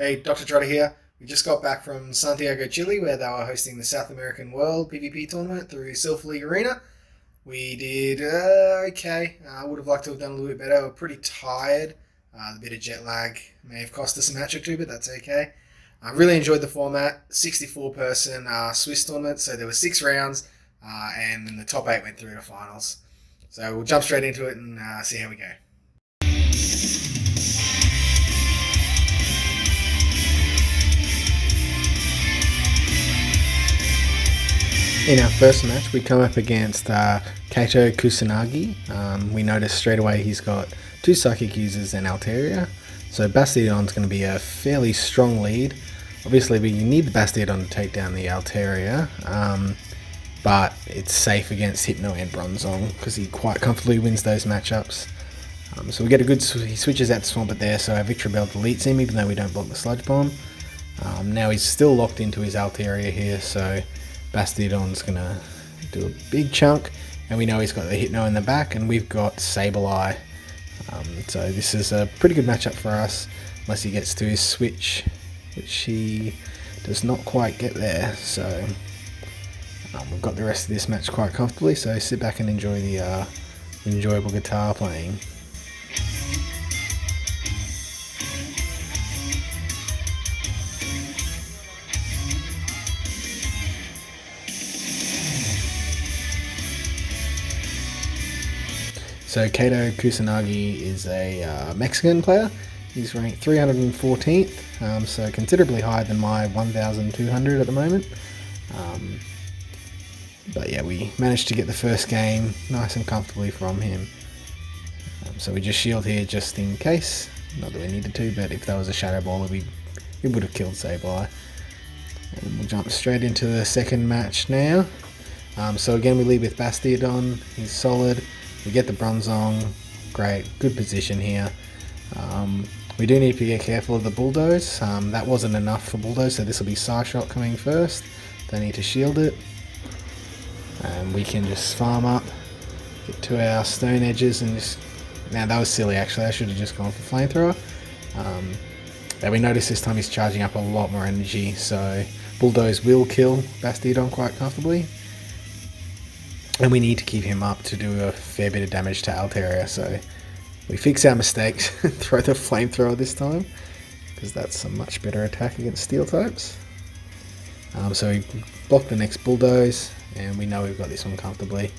Hey, Dr. Trotter here. We just got back from Santiago Chile where they were hosting the South American World PvP tournament through Silph League Arena. We did okay. I would have liked to have done a little bit better. We're pretty tired. The bit of jet lag may have cost us a match or two, but that's okay. I really enjoyed the format. 64-person Swiss tournament, so there were 6 rounds, and then the top 8 went through to finals. So we'll jump straight into it and see how we go. In our first match, we come up against CatoKusanagi. We notice straight away he's got 2 Psychic users and Altaria, so Bastiodon's going to be a fairly strong lead. Obviously, we need the Bastiodon to take down the Altaria, but it's safe against Hypno and Bronzong because he quite comfortably wins those matchups. So we get a good, he switches out to Swampert there, so our Victory Belt deletes him even though we don't block the Sludge Bomb. Now he's still locked into his Altaria here, so Bastiodon's going to do a big chunk, and we know he's got the Hypno in the back, and we've got Sableye. So this is a pretty good matchup for us, unless he gets to his switch, which he does not quite get there. So we've got the rest of this match quite comfortably, so sit back and enjoy the enjoyable guitar playing. So CatoKusanagi is a Mexican player. He's ranked 314th, so considerably higher than my 1,200 at the moment. But yeah, we managed to get the first game nice and comfortably from him. So we just shield here just in case. Not that we needed to, but if that was a Shadow Baller, we would have killed Sableye. And we'll jump straight into the second match now. So again, we lead with Bastiodon. He's solid. We get the Bronzong, great, good position here. We do need to get careful of the Bulldoze. That wasn't enough for Bulldoze, so this will be Psyshot coming first. Don't need to shield it. And we can just farm up, get to our stone edges, and just... Now that was silly actually, I should have just gone for Flamethrower. But we notice this time he's charging up a lot more energy, so Bulldoze will kill Bastiodon quite comfortably. And we need to keep him up to do a fair bit of damage to Altaria, so we fix our mistakes and throw the Flamethrower this time, because that's a much better attack against Steel types. So we block the next Bulldoze, and we know we've got this one comfortably.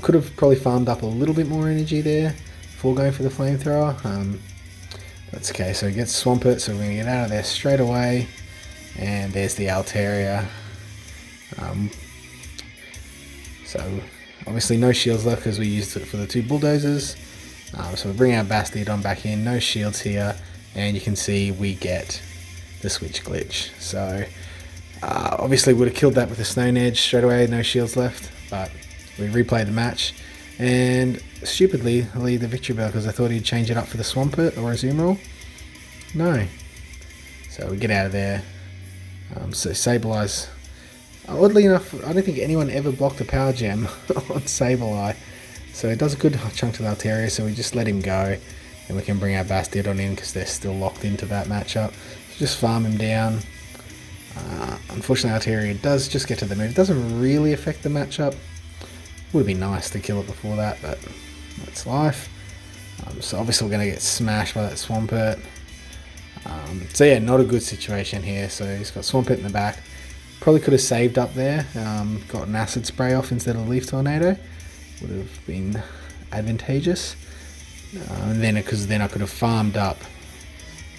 Could have probably farmed up a little bit more energy there before going for the Flamethrower. That's okay, so he gets Swampert, so we're going to get out of there straight away. And there's the Altaria. So obviously no shields left because we used it for the 2 Bulldozers. So we bring our Bastiodon back in, no shields here, and you can see we get the switch glitch. So obviously would have killed that with a Stone Edge straight away, no shields left, but we replayed the match and stupidly lead the Victory Bell because I thought he'd change it up for the Swampert or a Azumarill. No. So we get out of there. So Sableye's... Oddly enough, I don't think anyone ever blocked a Power Gem on Sableye. So it does a good chunk to the Altaria, so we just let him go. And we can bring our Bastiodon in because they're still locked into that matchup. So just farm him down. Unfortunately, Altaria does just get to the move. It doesn't really affect the matchup. Would be nice to kill it before that, but that's life. So obviously we're going to get smashed by that Swampert. So yeah, not a good situation here. So he's got Swampert in the back. Probably could have saved up there, got an Acid Spray off instead of Leaf Tornado. Would have been advantageous. And then, because then I could have farmed up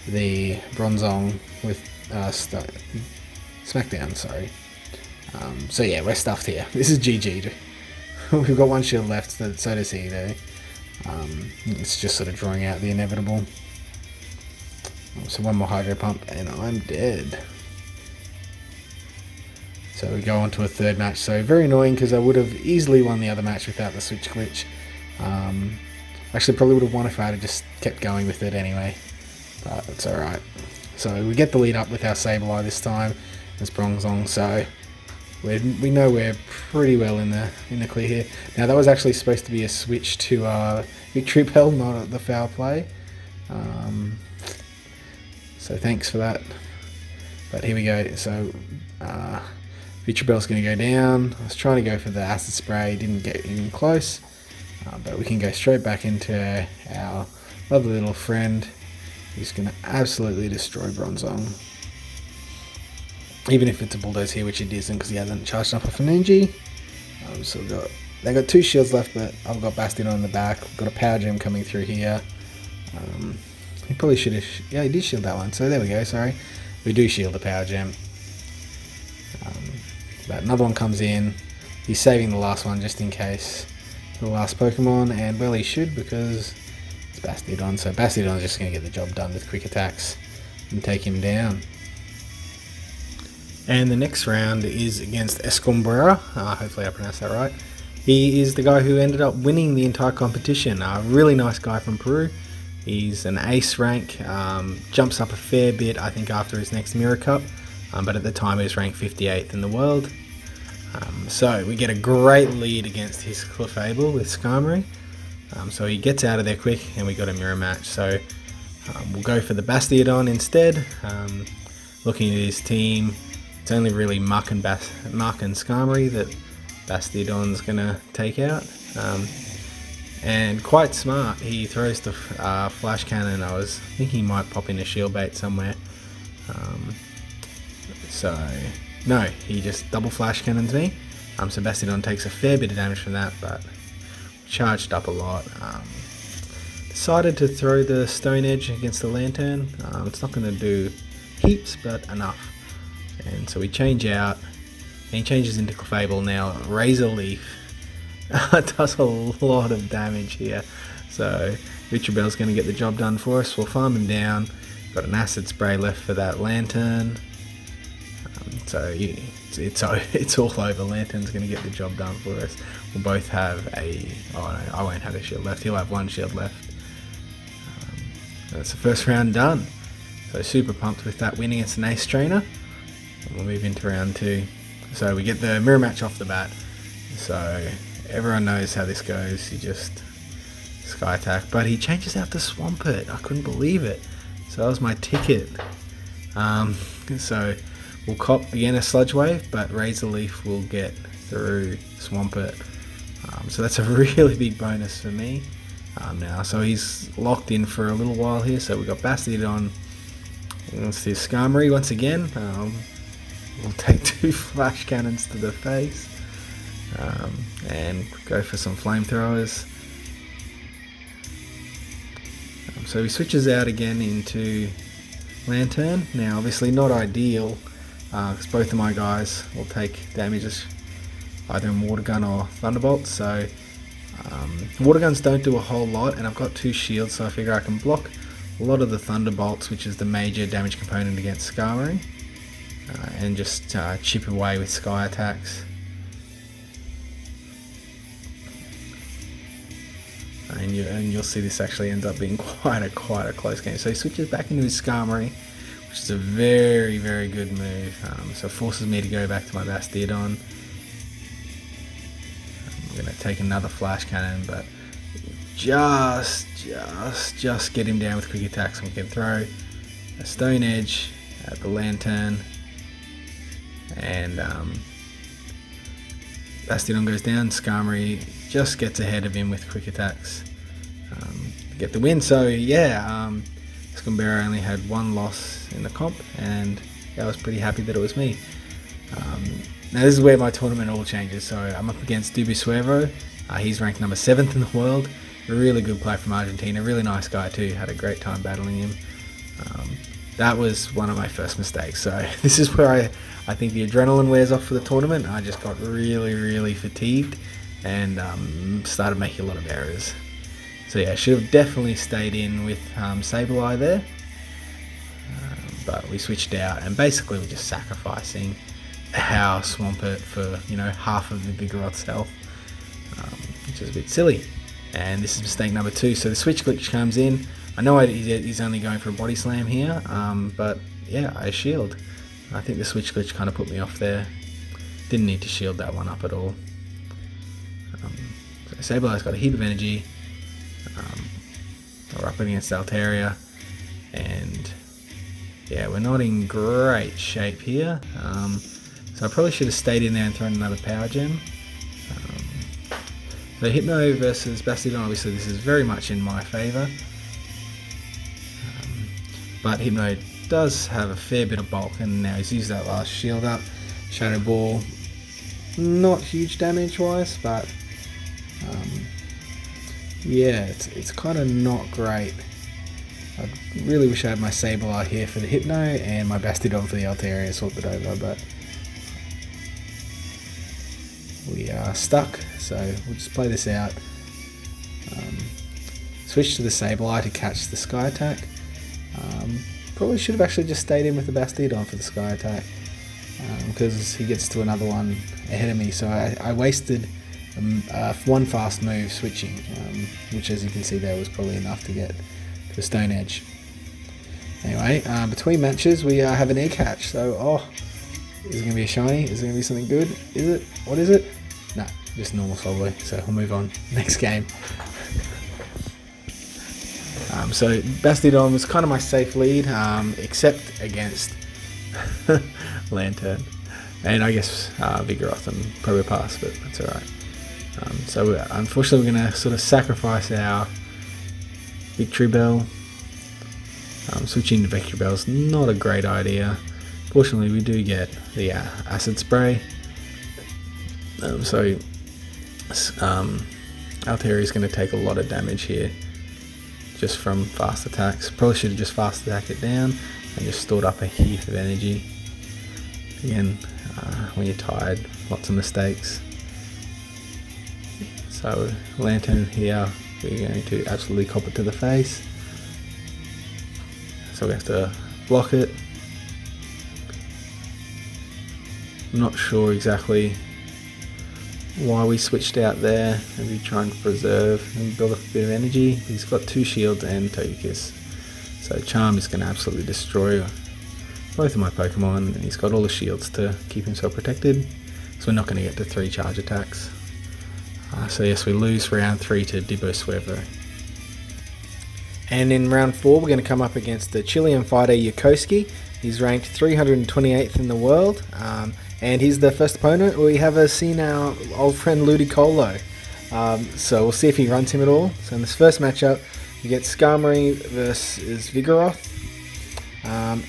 the Bronzong with Smackdown, sorry. So yeah, we're stuffed here. This is GG. We've got 1 shield left, so does he though. It's just sort of drawing out the inevitable. So 1 more Hydro Pump and I'm dead. So we go on to a third match. So very annoying because I would have easily won the other match without the switch glitch. Actually probably would have won if I had just kept going with it anyway. But it's alright. So we get the lead up with our Sableye this time. It's Bronzong, so we know we're pretty well in the clear here. Now that was actually supposed to be a switch to Victory Bell, not the foul play. So thanks for that. But here we go. So Vitrabel's going to go down. I was trying to go for the acid spray, didn't get even close. But we can go straight back into our lovely little friend who's going to absolutely destroy Bronzong. Even if it's a bulldoze here, which it isn't because he hasn't charged up off an energy. So they've got 2 shields left, but I've got Bastiodon in the back. We've got a power gem coming through here. He probably should have... Yeah, he did shield that one. So there we go, sorry. We do shield the power gem. But another one comes in. He's saving the last one just in case for the last Pokemon, and well, he should because it's Bastiodon. So Bastiodon's just going to get the job done with quick attacks and take him down. And the next round is against Escombraura. Hopefully I pronounced that right. He is the guy who ended up winning the entire competition. A really nice guy from Peru. He's an ace rank, jumps up a fair bit I think after his next Mirror Cup, but at the time he was ranked 58th in the world. So we get a great lead against his Clefable with Skarmory. So he gets out of there quick and we got a mirror match. So we'll go for the Bastiodon instead. Looking at his team, it's only really Muck and Skarmory that Bastiodon's going to take out. And quite smart, he throws the Flash Cannon. I was thinking he might pop in a Shield Bait somewhere. So, no, he just double Flash Cannons me. So Bastiodon takes a fair bit of damage from that, but charged up a lot. Decided to throw the Stone Edge against the Lantern. It's not going to do heaps, but enough. And so we change out, and he changes into Clefable now. Razor Leaf does a lot of damage here. So Vitrabel's going to get the job done for us. We'll farm him down. Got an Acid Spray left for that Lantern. So it's all over. Lantern's going to get the job done for us. We'll both have a... Oh no, I won't have a shield left. He'll have 1 shield left. That's the first round done. So super pumped with that win against an Ace Trainer. And we'll move into round 2. So we get the mirror match off the bat. So everyone knows how this goes. You just Sky Attack. But he changes out to Swampert. I couldn't believe it. So that was my ticket. So we'll cop again a Sludge Wave, but Razor Leaf will get through Swampert. So that's a really big bonus for me now. So he's locked in for a little while here. So we've got Bastiodon. Let's see Skarmory once again. We'll take 2 Flash Cannons to the face and go for some Flamethrowers. So he switches out again into Lantern. Now obviously not ideal because both of my guys will take damages either in Water Gun or Thunderbolt. So Water Guns don't do a whole lot, and I've got 2 shields, so I figure I can block a lot of the Thunderbolts, which is the major damage component against Skarmory, and just chip away with Sky Attacks. And you'll see this actually ends up being quite a close game. So he switches back into his Skarmory, which is a very, very good move. So it forces me to go back to my Bastiodon. I'm going to take another Flash Cannon, but just get him down with quick attacks, and we can throw a Stone Edge at the Lantern, and Bastiodon goes down. Skarmory just gets ahead of him with quick attacks to get the win. So yeah, Escombraura only had 1 loss in the comp, and I was pretty happy that it was me. Now this is where my tournament all changes. So I'm up against DibuCuervo. He's ranked number 7th in the world. A really good player from Argentina, really nice guy too. Had a great time battling him. That was one of my first mistakes. So this is where I think the adrenaline wears off for the tournament. I just got really fatigued and started making a lot of errors. So yeah, I should have definitely stayed in with Sableye there. But we switched out, and basically we're just sacrificing our Swampert for, half of the Vigoroth's health, which is a bit silly. And this is mistake number 2. So the switch glitch comes in. I know he's only going for a body slam here, but yeah, I shield. I think the switch glitch kind of put me off there. Didn't need to shield that one up at all. So Sableye's got a heap of energy. We're up against Altaria, and yeah, we're not in great shape here. So I probably should have stayed in there and thrown another power gem. So Hypno versus Bastiodon, obviously this is very much in my favour. But Hypno does have a fair bit of bulk, and now he's used that last shield up. Shadow Ball, not huge damage wise, but yeah, it's kind of not great. I really wish I had my Sableye here for the Hypno and my Bastiodon for the Altaria swapped it over, but we are stuck, so we'll just play this out. Switch to the Sableye to catch the Sky Attack. Probably should have actually just stayed in with the Bastiodon for the Sky Attack, because he gets to another one ahead of me, so I wasted one fast move switching, which as you can see there was probably enough to get to the Stone Edge. Anyway, between matches we have an egg hatch, so is it going to be a shiny? Is it going to be something good? Is it? What is it? No, just normal Swablu, so we'll move on. Next game. So Bastiodon was kind of my safe lead, except against Lantern. And I guess Vigoroth and Probopass, but that's alright. So unfortunately we're going to sort of sacrifice our Victory Bell. Switching to Victory Bell is not a great idea. Fortunately we do get the Acid Spray. So Altaria is going to take a lot of damage here, just from fast attacks. Probably should have just fast attacked it down and just stored up a heap of energy. Again, when you're tired, lots of mistakes. So Lantern here, we're going to absolutely cop it to the face. So we have to block it. I'm not sure exactly why we switched out there. Maybe trying to preserve and build up a bit of energy. He's got 2 shields and Togekiss, so Charm is going to absolutely destroy both of my Pokemon, and he's got all the shields to keep himself protected, so we're not going to get to 3 charge attacks. So yes, we lose round 3 to DibuCuervo. And in round 4 we're going to come up against the Chilean fighter Yerkoski. He's ranked 328th in the world, and he's the first opponent. We have seen our old friend Ludicolo, so we'll see if he runs him at all. So in this first matchup you get Skarmory versus Vigoroth.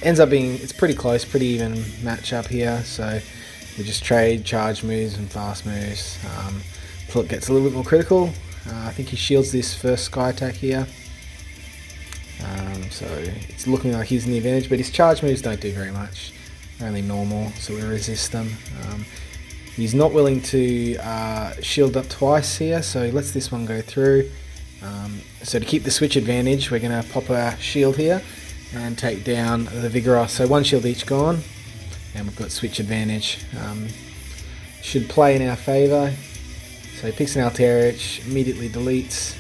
Ends up being, it's pretty close, pretty even matchup here, so we just trade charge moves and fast moves. Plot gets a little bit more critical. I think he shields this first Sky Attack here. So it's looking like he's in the advantage, but his charge moves don't do very much. They're only normal, so we resist them. He's not willing to shield up twice here, so he lets this one go through. So to keep the switch advantage, we're going to pop our shield here and take down the Vigoroth. So 1 shield each gone, and we've got switch advantage. Should play in our favour. So he picks an Altaria, which immediately deletes.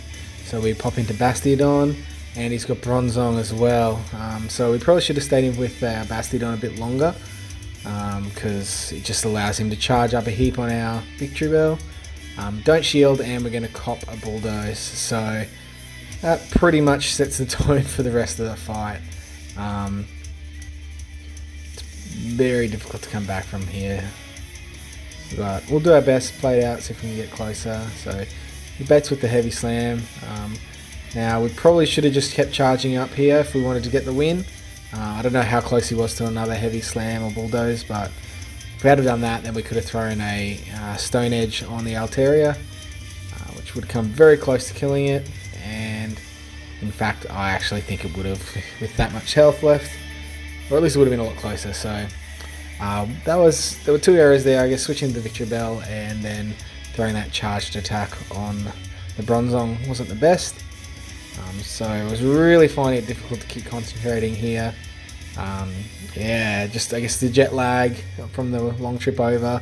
So we pop into Bastiodon. And he's got Bronzong as well, so we probably should have stayed in with our Bastiodon a bit longer, because it just allows him to charge up a heap on our Victory Bell. Don't shield, and we're going to cop a Bulldoze, so that pretty much sets the tone for the rest of the fight. It's very difficult to come back from here, but we'll do our best, play it out, see if we can get closer. So he baits with the Heavy Slam. Now we probably should have just kept charging up here if we wanted to get the win. I don't know how close he was to another Heavy Slam or Bulldoze, but if we had done that, then we could have thrown a Stone Edge on the Altaria, which would come very close to killing it, and in fact I actually think it would have, with that much health left, or at least it would have been a lot closer. So there were 2 errors there, I guess, switching to Victory Bell and then throwing that charged attack on the Bronzong wasn't the best. So I was really finding it difficult to keep concentrating here. Yeah, just I guess the jet lag from the long trip over.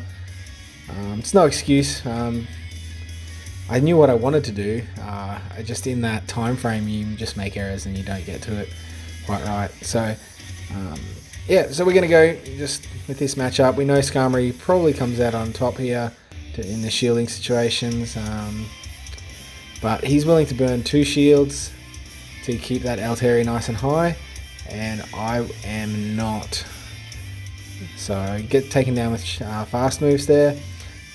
It's no excuse. I knew what I wanted to do. Just in that time frame, you just make errors and you don't get to it quite right. So yeah, so we're going to go just with this matchup. We know Skarmory probably comes out on top here in the shielding situations, but he's willing to burn 2 shields to keep that Altaria nice and high. and I am not. So get taken down with fast moves there.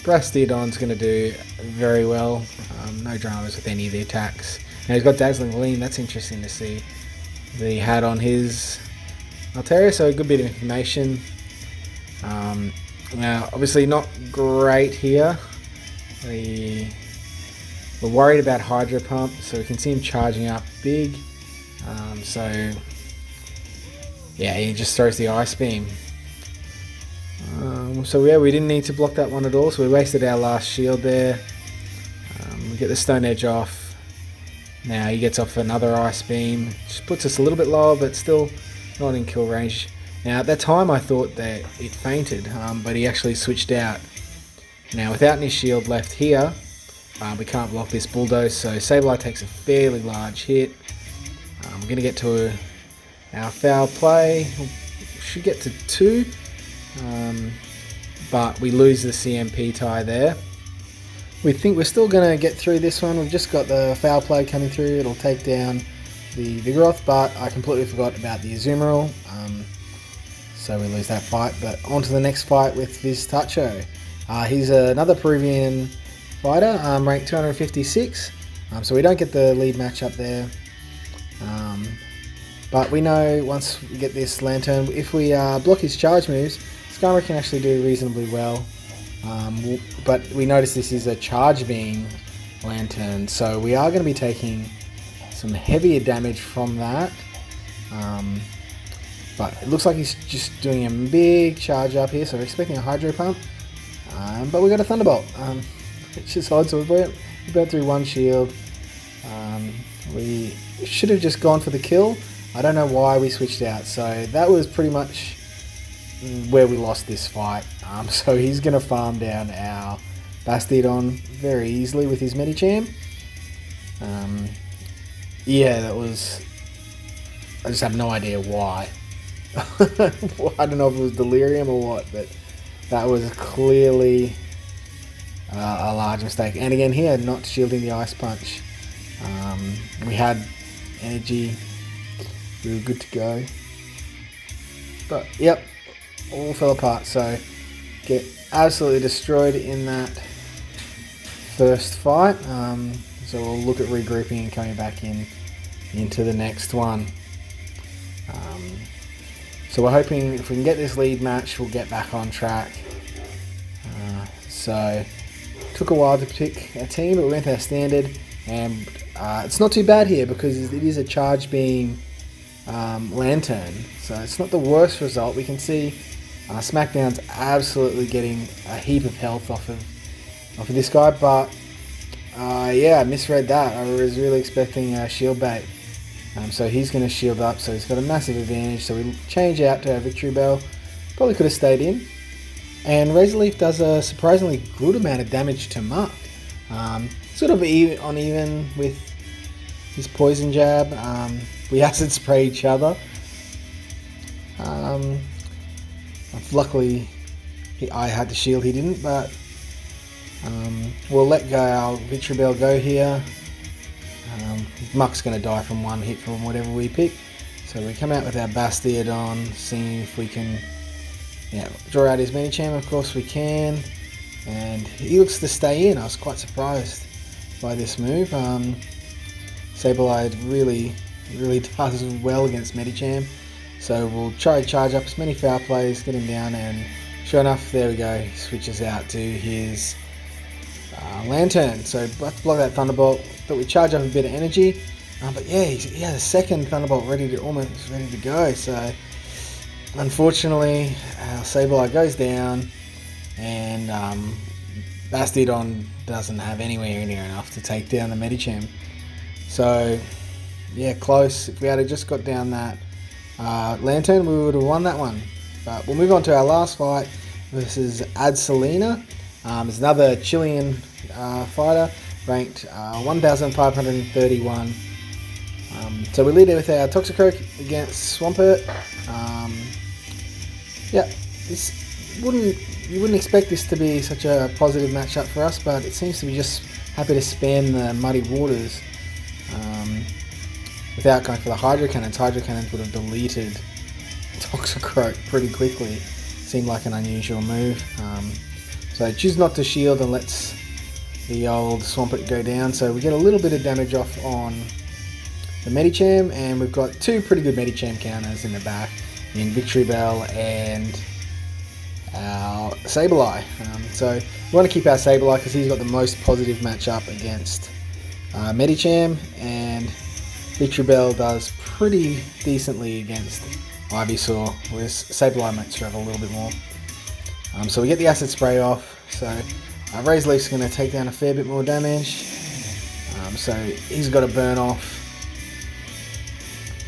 Bastiodon's going to do very well. No dramas with any of the attacks. Now he's got Dazzling Gleam. That's interesting to see that he had on his Altaria, so a good bit of information. Now, obviously not great here. We're worried about Hydro Pump, so we can see him charging up big. So, yeah, he just throws the Ice Beam. So yeah, we didn't need to block that one at all, so we wasted our last shield there. We get the Stone Edge off. Now he gets off another Ice Beam, just puts us a little bit lower, but still not in kill range. Now at that time I thought that it fainted, but he actually switched out. Now without any shield left here, we can't block this Bulldoze, so Sableye takes a fairly large hit. We're going to get to our foul play. We should get to 2, but we lose the CMP tie there. We think we're still going to get through this one. We've just got the foul play coming through. It'll take down the Vigoroth, but I completely forgot about the Azumarill. So we lose that fight, but on to the next fight with VizTacho. He's another Peruvian fighter, ranked 256, so we don't get the lead matchup there. But we know once we get this Lantern, if we block his charge moves, Escombraura can actually do reasonably well. But we notice this is a Charge Beam Lantern, so we are going to be taking some heavier damage from that. But it looks like he's just doing a big charge up here, so we're expecting a Hydro Pump. But we got a Thunderbolt, which is odd, so we burnt through one shield. We should have just gone for the kill. I don't know why we switched out, so that was pretty much where we lost this fight. So he's going to farm down our Bastiodon very easily with his Medicham. Yeah, that was... I just have no idea why. I don't know if it was delirium or what, but that was clearly a large mistake. And again here, not shielding the Ice Punch. We had energy, we were good to go. But yep, all fell apart, so get absolutely destroyed in that first fight. So we'll look at regrouping and coming back into the next one. So we're hoping if we can get this lead match, we'll get back on track. So took a while to pick a team, but we went with our standard, and it's not too bad here because it is a Charge Beam Lantern, so it's not the worst result. We can see Smackdown's absolutely getting a heap of health off of this guy, but yeah, I misread that. I was really expecting Shield Bait. So he's going to shield up, so he's got a massive advantage. So we change out to our Victory Bell. Probably could have stayed in. And Razor Leaf does a surprisingly good amount of damage to Muck. Sort of uneven with his Poison Jab. We Acid Spray each other. Luckily, I had to shield, he didn't, but we'll let go our Victory Bell go here. Muck's going to die from one hit from whatever we pick. So we come out with our Bastiodon, seeing if we can draw out his Medicham. Of course we can. And he looks to stay in. I was quite surprised by this move. Sableye really does well against Medicham. So we'll try to charge up as many foul plays, get him down, and sure enough, there we go. He switches out to his Lantern. So let's block that Thunderbolt, but we charge up a bit of energy. But yeah, he has a second Thunderbolt almost ready to go. So unfortunately, our Sableye goes down, and Bastiodon doesn't have anywhere near enough to take down the Medicham. So yeah, close. If we had just got down that Lantern, we would have won that one. But we'll move on to our last fight versus Adsalina. It's another Chilean fighter, ranked 1,531. So we lead with our Toxicroak against Swampert. Yeah, you wouldn't expect this to be such a positive matchup for us, but it seems to be just happy to spam the muddy waters. With without going for the Hydro Cannons. Hydro Cannons would have deleted Toxicroak pretty quickly. Seemed like an unusual move. So choose not to shield and lets the old Swampert go down. So we get a little bit of damage off on the Medicham, and we've got two pretty good Medicham counters in the back in Victory Bell and our Sableye. So we want to keep our Sableye because he's got the most positive matchup against Medicham, and Victory Bell does pretty decently against Ivysaur, whereas Sableye might struggle a little bit more. So we get the Acid Spray off, so Razor Leaf's going to take down a fair bit more damage. So he's got to burn off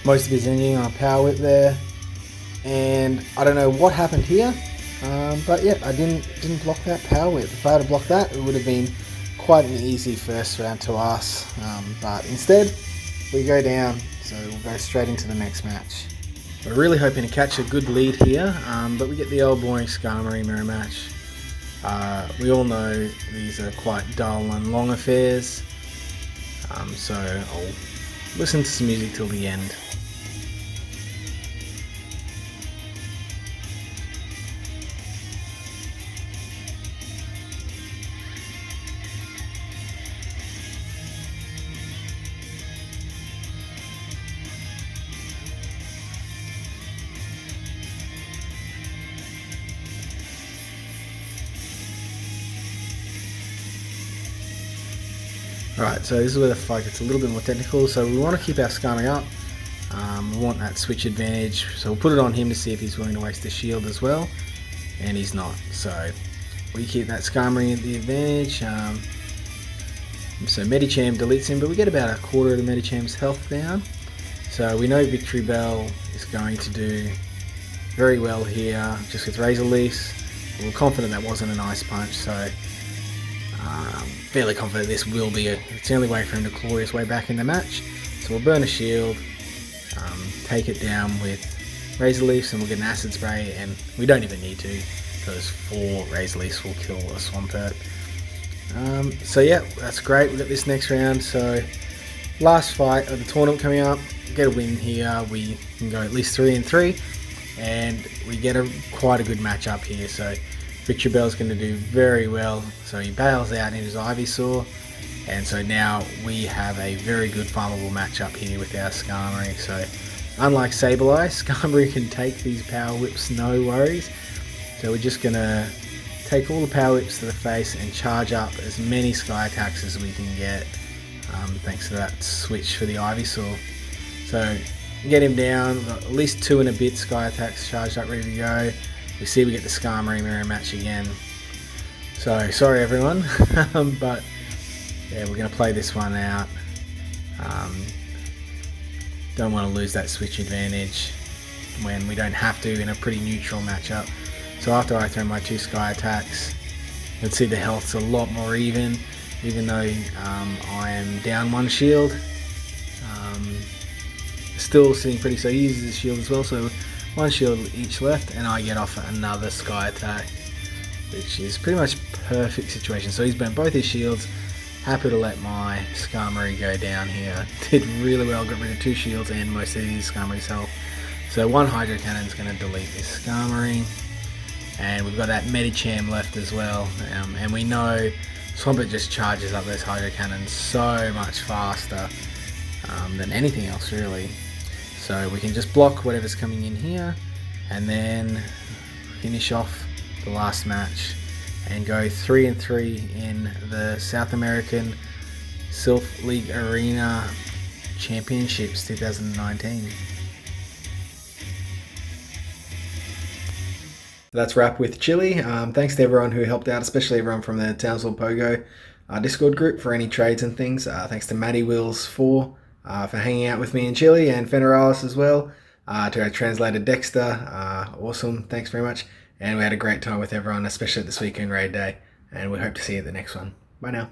most of his energy on a Power Whip there, and I don't know what happened here, but yeah, I didn't block that Power Whip. If I had blocked that, it would have been quite an easy first round to us, but instead we go down, so we'll go straight into the next match. We're really hoping to catch a good lead here, but we get the old boring Skarmory mirror match. We all know these are quite dull and long affairs, so I'll listen to some music till the end. Alright, so this is where the fight gets a little bit more technical. So we want to keep our Skarmory up. We want that switch advantage, so we'll put it on him to see if he's willing to waste the shield as well. And he's not, so we keep that Skarmory at the advantage. So Medicham deletes him, but we get about a quarter of the Medicham's health down. So we know Victory Bell is going to do very well here, just with Razor Leafs. We're confident that wasn't an Ice Punch, so fairly confident this will be it's the only way for him to claw his way back in the match. So we'll burn a shield, take it down with Razor Leafs, and we'll get an Acid Spray, and we don't even need to because 4 Razor Leafs will kill a Swampert. So yeah, that's great. We've got this next round, so last fight of the tournament coming up. Get a win here, we can go at least 3-3, and we get quite a good matchup here. So Victory Bell's going to do very well, so he bails out into his Ivysaur, and so now we have a very good farmable matchup here with our Skarmory. So unlike Sableye, Skarmory can take these Power Whips no worries, so we're just going to take all the Power Whips to the face and charge up as many Sky Attacks as we can get, thanks to that switch for the Ivysaur. So get him down, got at least 2 and a bit Sky Attacks charged up, ready to go. We see we get the Skarmory mirror match again. So sorry everyone, but yeah, we're going to play this one out. Don't want to lose that switch advantage when we don't have to in a pretty neutral matchup. So after I throw my 2 Sky Attacks, you'll see the health's a lot more even though I am down 1 shield. Still sitting pretty, so he uses his shield as well, so 1 shield each left, and I get off another Sky Attack, which is pretty much perfect situation. So he's burnt both his shields. Happy to let my Skarmory go down here. Did really well, got rid of 2 shields and most of his Skarmory's health. So 1 Hydro Cannon is going to delete this Skarmory, and we've got that Medicham left as well. And we know Swampert just charges up those Hydro Cannons so much faster than anything else really. So we can just block whatever's coming in here and then finish off the last match and go 3-3 in the South American Silph League Arena Championships 2019. That's wrap with Chile. Thanks to everyone who helped out, especially everyone from the Townsville Pogo Discord group for any trades and things. Thanks to Matty Wills for hanging out with me in Chile, and Feneralis as well. To our translator Dexter, awesome, thanks very much. And we had a great time with everyone, especially at the Suicune Raid Day, and we hope to see you at the next one. Bye now.